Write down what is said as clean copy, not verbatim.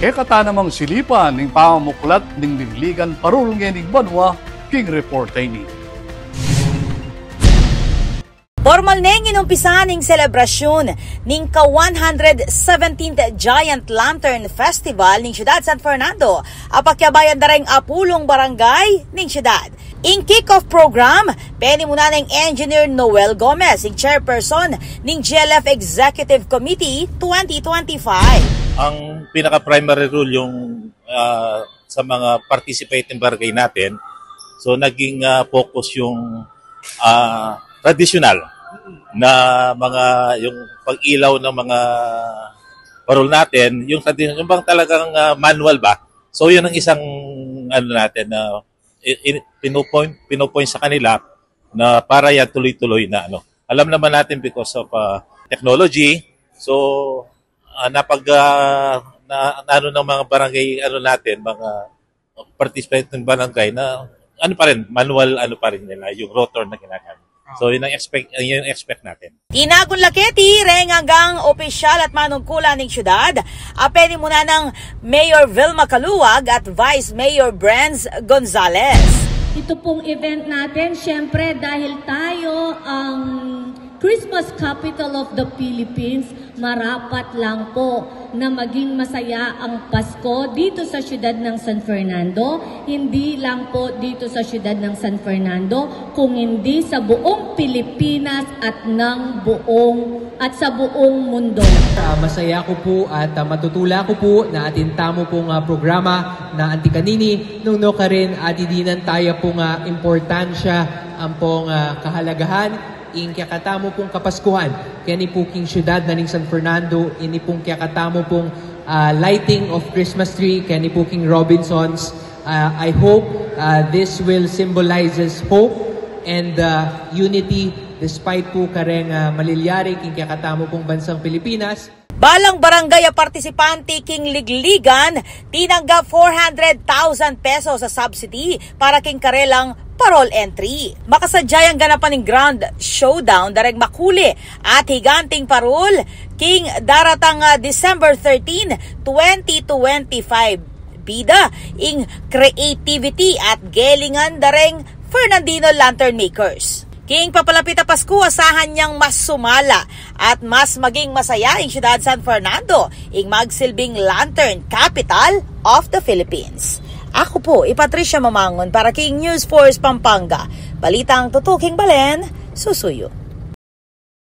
kekata namang silipan ng pamamuklat ng ligligan parul ng banwa king report ni. Formal neng inumpisa ning selebrasyon ning ka-117th Giant Lantern Festival ning Siyudad San Fernando. Apakyabayan dareng apulong barangay ning siyudad. In kick-off program, peni muna ng Engineer Noel Gomez, ing chairperson ning GLF Executive Committee 2025. Ang pinaka-primary rule yung sa mga participating barangay natin, so naging focus yung traditional na mga yung pag-ilaw ng mga parol natin, yung bang talagang manual ba? So yun ang isang ano natin na pinopoint sa kanila na para yan tuloy-tuloy na ano. Alam naman natin because of technology, so ano ng mga barangay ano natin, mga participating barangay na ano pa rin, manual ano pa rin nila, yung rotor na ginagamit. So yun ang expect natin. Tinagong laketi, reng hanggang opisyal at manungkulan ng siyudad. Apeni muna ng Mayor Vilma Caluwag at Vice Mayor Brands Gonzales. Ito pong event natin, syempre dahil tayo ang Christmas capital of the Philippines, marapat lang po na maging masaya ang Pasko dito sa siyudad ng San Fernando. Hindi lang po dito sa siyudad ng San Fernando, kung hindi sa buong Pilipinas at sa buong mundo. Masaya ko po at matutula ko po na atin tamo pong programa na antikanini nung ka rin adidinan tayo pong importansya ang pong kahalagahan in kakatamo pong kapaskuhan kaya ni po king siyudad na ning San Fernando, ini pong kakatamo pong lighting of Christmas tree kaya ni po king Robinsons. I hope this will symbolizes hope and unity despite po kareng malilyari king kakatamo pong bansang Pilipinas. Balang barangay partisipante king ligligan, tinanggap 400,000 pesos sa subsidy para king karelang parol entry. Makasadyayang ganapan ng Grand Showdown dareg makuli at higanting parol king daratang December 13, 2025. Bida ing creativity at gelingan dareng Fernandino Lantern Makers. King papalapit na Pasko, asahan niyang mas sumala at mas maging masaya ang siyudad San Fernando, ing magsilbing lantern capital of the Philippines. Ako po, Patricia Mamangon para King News Force Pampanga. Balitang tutuking balen, susuyo.